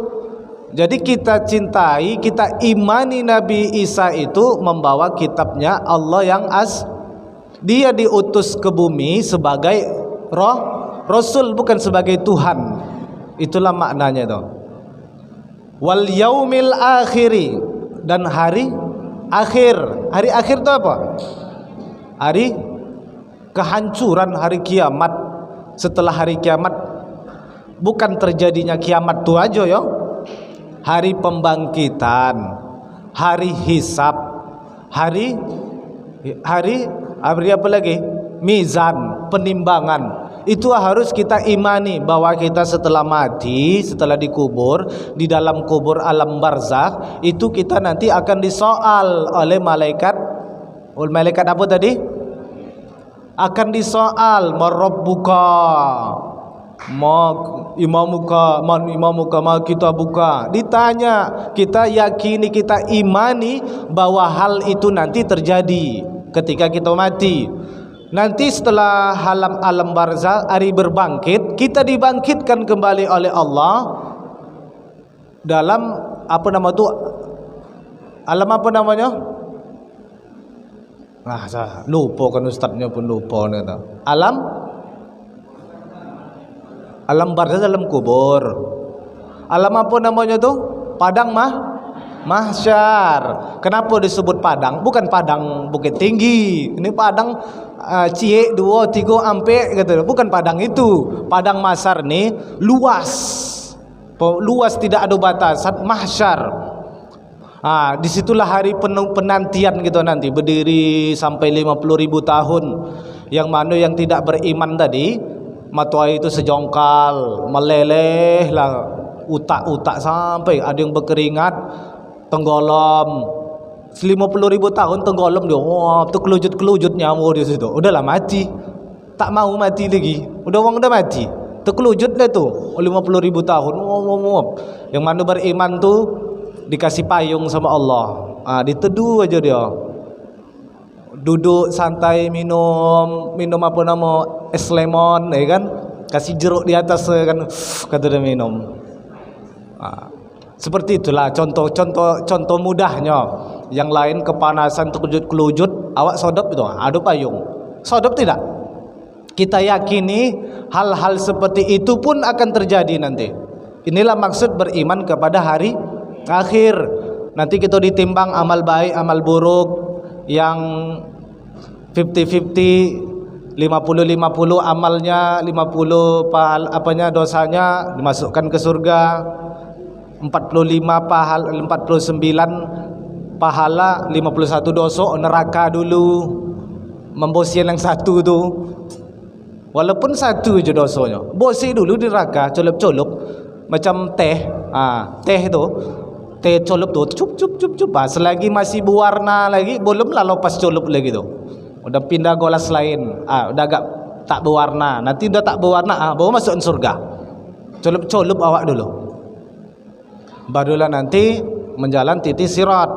A: Jadi kita cintai, kita imani Nabi Isa itu membawa kitabnya Allah yang dia diutus ke bumi sebagai rasul, bukan sebagai Tuhan. Itulah maknanya itu. Wal yaumil akhiri, dan hari akhir. Hari akhir itu apa? Hari kehancuran, hari kiamat. Setelah hari kiamat, bukan terjadinya kiamat itu aja ya. Hari pembangkitan, hari hisab, hari apa lagi? Mizan, penimbangan. Itu harus kita imani bahwa kita setelah mati, setelah dikubur, di dalam kubur alam barzakh, itu kita nanti akan disoal oleh malaikat. Malaikat apa tadi? Akan disoal, marabbuka, ma imamuka, man imamuka, ma kitabuka. Ditanya, kita yakini, kita imani bahwa hal itu nanti terjadi ketika kita mati. Nanti setelah alam barzakh, hari berbangkit, kita dibangkitkan kembali oleh Allah dalam apa nama itu? Alam apa namanya? Saya lupa kan, ustaznya pun lupa nih. Alam barzakh, dalam kubur. Alam apa namanya tuh? Padang mahsyar. Kenapa disebut padang? Bukan padang Bukit Tinggi. Ini padang Cie 2 3 ampe gitu. Bukan padang itu. Padang mahsyar nih luas. Luas, tidak ada batasan, mahsyar. Disitulah hari penantian gitu, nanti berdiri sampai 50.000 tahun. Yang mana yang tidak beriman tadi, mata itu sejongkal, meleleh lah, utak-utak sampai ada yang berkeringat, tenggelam. 50.000 tahun tenggelam dia, wah, tu kelujut nyawa di situ. Udahlah mati, tak mau mati lagi. Udah mati, terkelujut dah tu. 50.000 tahun, yang mana beriman tu dikasih payung sama Allah, diteduh aja dia, duduk santai, minum apa nama, es lemon, ya kan, kasih jeruk di atas kan, kata dia minum. Seperti itulah contoh mudahnya. Yang lain kepanasan, terkelujut, awak sodop itu ada payung, sodop tidak. Kita yakini hal-hal seperti itu pun akan terjadi nanti. Inilah maksud beriman kepada hari akhir. Nanti kita ditimbang amal baik, amal buruk, yang 50-50, 50-50 amalnya, 50 dosanya dimasukkan ke surga, 49 pahala, 51 dosa neraka dulu. Membosian yang satu tu, walaupun satu je dosanya, bosi dulu di neraka, colok-colok macam teh tu. teh colup tu cup cup cup cup, selagi masih berwarna lagi belum lah lepas colup lagi tu, udah pindah golas lain, udah agak tak berwarna, nanti udah tak berwarna, baru masuk surga. Colup colup awak dulu, barulah nanti menjalan titik sirat.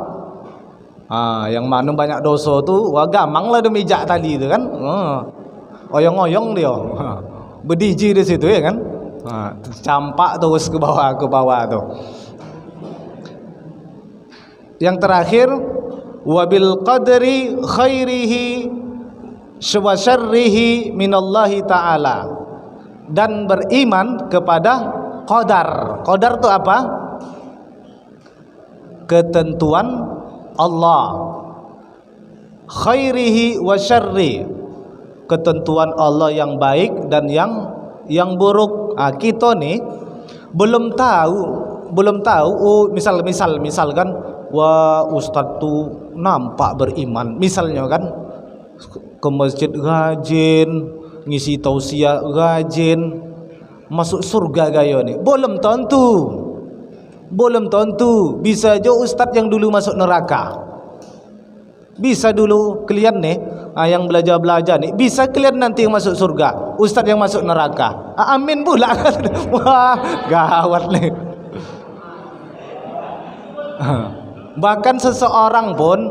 A: Yang mana banyak dosa tu, wah gamang lah demijak tadi tu kan, oyong-oyong dia, berdiji di situ ya kan, campak terus ke bawah tu. Yang terakhir, wabil qadri khairihi wa syarrihi minallahi ta'ala, dan beriman kepada qadar. Qadar itu apa? Ketentuan Allah. Khairihi wa syarri, ketentuan Allah yang baik dan yang buruk. Kita ni belum tahu misalkan wah ustaz tu nampak beriman misalnya kan, ke masjid rajin, ngisi tausiah rajin, masuk surga gaya ni belum tentu. Bisa aja ustaz yang dulu masuk neraka, bisa dulu kalian nih yang belajar nih, bisa kalian nanti yang masuk surga, ustaz yang masuk neraka. Amin pula. Wah gawat nih. Bahkan seseorang pun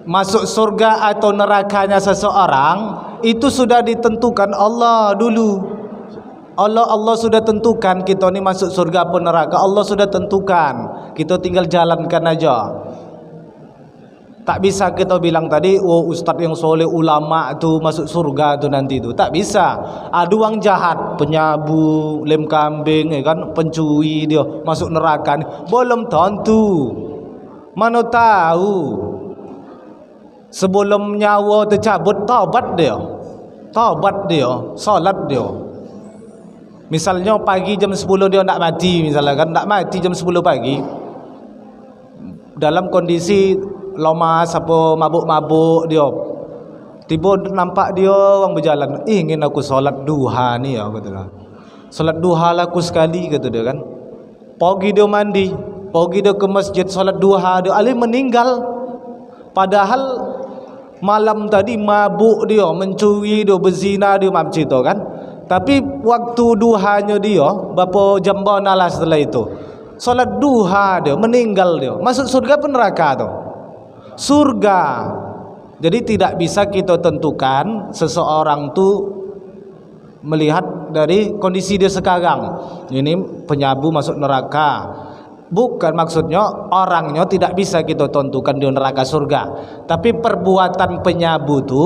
A: masuk surga atau nerakanya seseorang itu sudah ditentukan Allah dulu. Allah sudah tentukan kita ni masuk surga atau neraka. Allah sudah tentukan, kita tinggal jalankan aja. Tak bisa kita bilang tadi, oh ustaz yang soleh ulama tu masuk surga tu nanti tu. Tak bisa. Ada orang jahat, penyabu, lem kambing, kan, pencuri, dia masuk neraka ni. Belum tentu. Mana tahu sebelum nyawa tercabut taubat dia, salat dia. Misalnya pagi jam 10 dia nak mati, misalnya kan, nak mati jam 10 pagi dalam kondisi lomas apa mabuk-mabuk dia, tiba nampak dia orang berjalan, ingin aku solat duha ni ya, kata, solat duha lah aku sekali, kata dia kan. Pagi dia mandi, pagi dia ke masjid solat duha, dia alih meninggal. Padahal malam tadi mabuk dia, mencuri dia, berzina dia, macam itu kan. Tapi waktu duhanya dia berapa jam lah setelah itu, solat duha dia, meninggal dia, masuk surga pun neraka tu? Surga. Jadi tidak bisa kita tentukan seseorang tu melihat dari kondisi dia sekarang. Ini penyabu masuk neraka, bukan maksudnya orangnya tidak bisa kita tentukan dia neraka surga, tapi perbuatan penyabu tu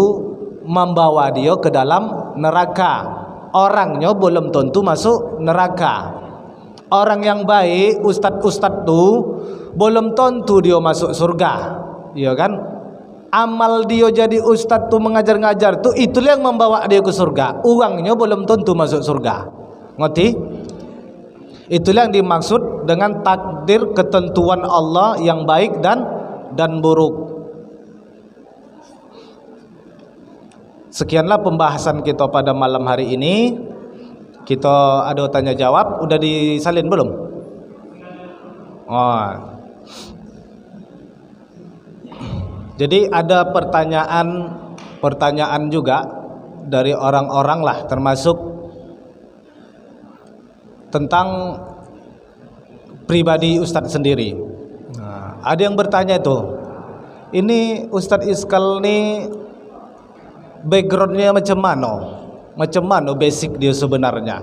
A: membawa dia ke dalam neraka. Orangnya belum tentu masuk neraka. Orang yang baik, ustad-ustad tu belum tentu dia masuk surga, ya kan? Amal dia jadi ustad tu, mengajar-ngajar tu, itulah yang membawa dia ke surga. Orangnya belum tentu masuk surga. Ngerti? Itulah yang dimaksud dengan takdir, ketentuan Allah yang baik dan buruk. Sekianlah pembahasan kita pada malam hari ini. Kita ada tanya jawab, udah disalin belum? Jadi ada pertanyaan juga dari orang-orang lah, termasuk tentang pribadi Ustadz sendiri. Ada yang bertanya itu, ini Ustadz Iskal ni backgroundnya macam mana basic dia sebenarnya,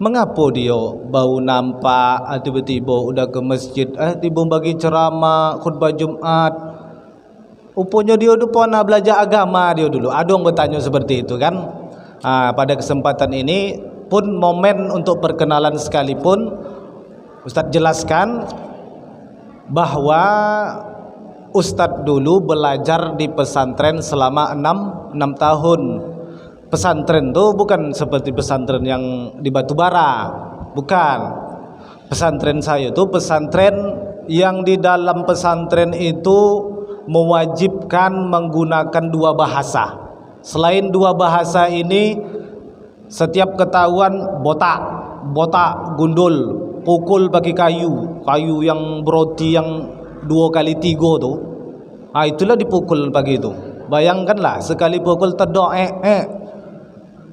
A: mengapa dia baru nampak tiba-tiba udah ke masjid, tiba bagi ceramah khutbah Jumat, rupanya dia tu pernah belajar agama dia dulu. Ada yang bertanya seperti itu kan. Pada kesempatan ini pun momen untuk perkenalan sekalipun, Ustadz jelaskan bahwa Ustadz dulu belajar di pesantren selama 6 tahun. Pesantren itu bukan seperti pesantren yang di Batubara, bukan. Pesantren saya itu pesantren yang di dalam pesantren itu mewajibkan menggunakan 2 bahasa. Selain 2 bahasa ini, setiap ketahuan botak, gundul, pukul pakai kayu yang beroti yang 2x3 tu. Itulah dipukul pagi itu. Bayangkanlah sekali pukul tedok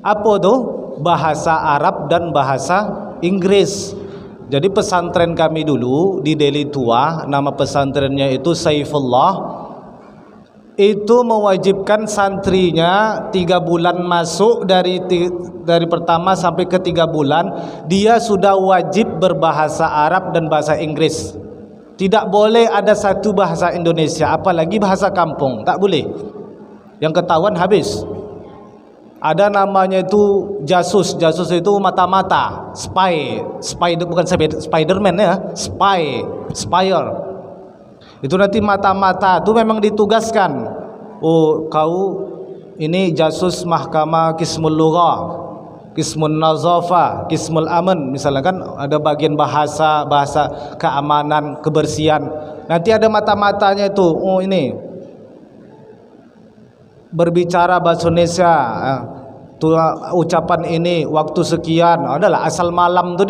A: Apa tu? Bahasa Arab dan bahasa Inggris. Jadi pesantren kami dulu di Deli Tua, nama pesantrennya itu Saifullah. Itu mewajibkan santrinya 3 bulan masuk dari pertama sampai ke 3 bulan dia sudah wajib berbahasa Arab dan bahasa Inggris. Tidak boleh ada satu bahasa Indonesia, apalagi bahasa kampung, tak boleh. Yang ketahuan habis. Ada namanya itu jasus itu mata-mata, spy bukan Spiderman ya, spire. Itu nanti mata-mata itu memang ditugaskan. Oh, kau ini jasus mahkamah Qismul Lughah, Qismul Nazafah, Qismul Aman, misalnya kan ada bagian bahasa keamanan, kebersihan. Nanti ada mata-matanya itu. Oh, ini berbicara bahasa Indonesia. Tuh ucapan ini waktu sekian. Adalah asal malam tu